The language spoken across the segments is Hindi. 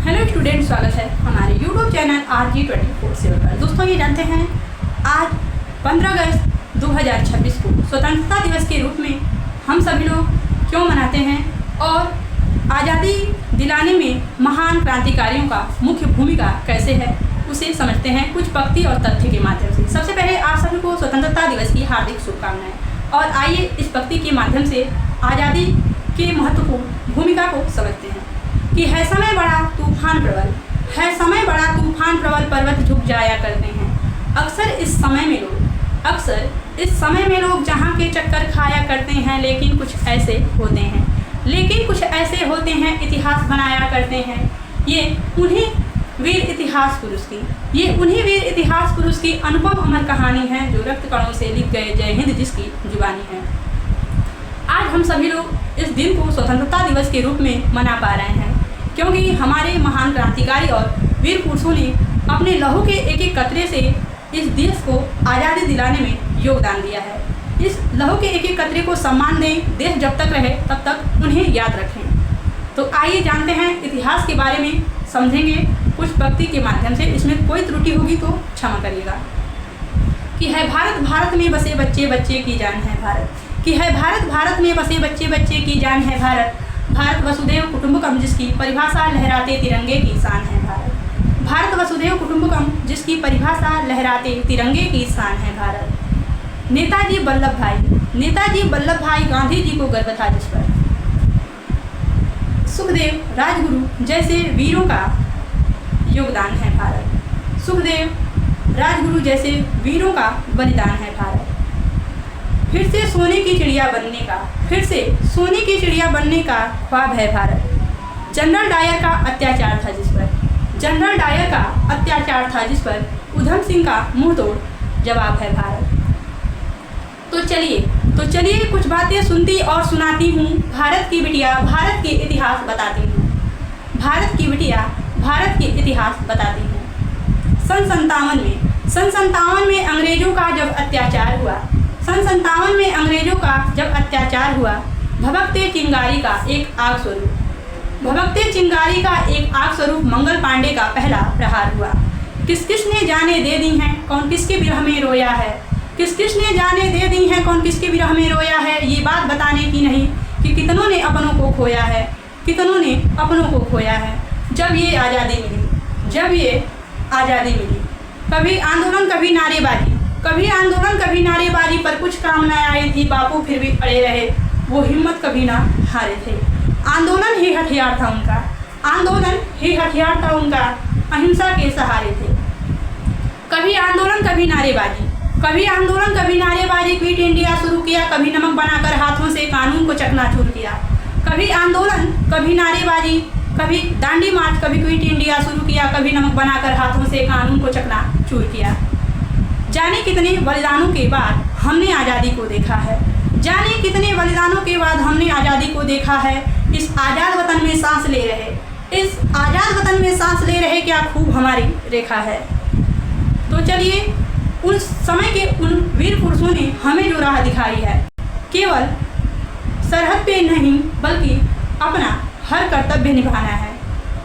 हेलो स्टूडेंट, स्वागत है हमारे यूट्यूब चैनल RG24 पर। दोस्तों, ये जानते हैं आज 15 अगस्त 2026 को स्वतंत्रता दिवस के रूप में हम सभी लोग क्यों मनाते हैं और आज़ादी दिलाने में महान क्रांतिकारियों का मुख्य भूमिका कैसे है, उसे समझते हैं कुछ पंक्ति और तथ्य के माध्यम से। सबसे पहले आप सभी को स्वतंत्रता दिवस की हार्दिक शुभकामनाएं। और आइए इस पंक्ति के माध्यम से आज़ादी के महत्वपूर्ण भूमिका को समझते हैं कि है समय बड़ा तूफान प्रबल, है समय बड़ा तूफान प्रबल, पर्वत झुक जाया करते हैं। अक्सर इस समय में लोग जहाँ के चक्कर खाया करते हैं, लेकिन कुछ ऐसे होते हैं इतिहास बनाया करते हैं। ये उन्हीं वीर इतिहास पुरुष की अनुपम अमर कहानी है, जो रक्त कणों से लिख गए जय हिंद जिसकी जुबानी है। आज हम सभी लोग इस दिन को स्वतंत्रता दिवस के रूप में मना पा रहे हैं, क्योंकि हमारे महान क्रांतिकारी और वीर पुरुषों ने अपने लहू के एक एक कतरे से इस देश को आज़ादी दिलाने में योगदान दिया है। इस लहू के एक एक कतरे को सम्मान दें, देश जब तक रहे तब तक उन्हें याद रखें। तो आइए जानते हैं इतिहास के बारे में, समझेंगे कुछ पंक्ति के माध्यम से। इसमें कोई त्रुटि होगी तो क्षमा करिएगा। कि है भारत, भारत में बसे बच्चे बच्चे की जान है भारत। कि है भारत, भारत में बसे बच्चे बच्चे की जान है भारत। भारत वसुधैव कुटुंबकम जिसकी परिभाषा लहराते तिरंगे की शान है भारत। भारत वसुधैव कुटुंबकम जिसकी परिभाषा लहराते तिरंगे की शान है भारत। नेताजी वल्लभ भाई गांधी जी को गर्व था जिस पर। सुखदेव, राजगुरु जैसे वीरों का योगदान है भारत। सुखदेव, राजगुरु जैसे वीरों का बलिदान है भारत। फिर से सोने की चिड़िया बनने का ख्वाब है भारत। जनरल डायर का अत्याचार था जिस पर उधम सिंह का मुंह तोड़ जवाब है भारत। तो चलिए कुछ बातें सुनती और सुनाती हूँ। भारत की बिटिया भारत के इतिहास बताती हूँ। सन 57 में अंग्रेजों का जब अत्याचार हुआ, भभकते चिंगारी का एक आग स्वरूप मंगल पांडे का पहला प्रहार हुआ। किस ने जाने दे दी हैं, कौन किसके विरह में रोया है। किस ने जाने दे दी हैं, कौन किसके विरह में रोया है। ये बात बताने की नहीं कि कितनों ने अपनों को खोया है। जब ये आज़ादी मिली, कभी आंदोलन कभी नारेबाजी, पर कुछ काम न आई थी बापू फिर भी अड़े रहे, वो हिम्मत कभी ना हारे थे। आंदोलन ही हथियार था उनका, अहिंसा के सहारे थे। कभी आंदोलन कभी नारेबाजी, क्विट इंडिया शुरू किया, कभी नमक बनाकर हाथों से कानून को चकनाचूर किया। कभी आंदोलन कभी नारेबाजी, कभी दांडी मार्च, कभी क्विट इंडिया शुरू किया, कभी नमक बनाकर हाथों से कानून को चकनाचूर किया। जाने कितने बलिदानों के बाद हमने आज़ादी को देखा है। इस आज़ाद वतन में सांस ले रहे, क्या खूब हमारी रेखा है। तो चलिए, उस समय के उन वीर पुरुषों ने हमें जो राह दिखाई है, केवल सरहद पे नहीं बल्कि अपना हर कर्तव्य निभाना है।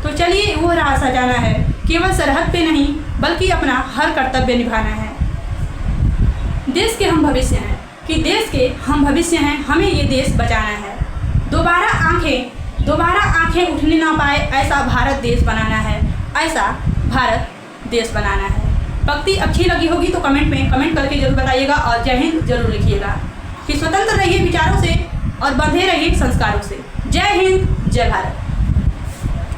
तो चलिए वो राह सजाना है, केवल सरहद पे नहीं बल्कि अपना हर कर्तव्य निभाना है। देश के हम भविष्य हैं, हमें ये देश बचाना है। दोबारा आंखें उठने ना पाए, ऐसा भारत देश बनाना है। पंक्ति अच्छी लगी होगी तो कमेंट करके जरूर बताइएगा और जय हिंद जरूर लिखिएगा। कि स्वतंत्र रहिए विचारों से और बंधे रहिए संस्कारों से। जय हिंद, जय भारत।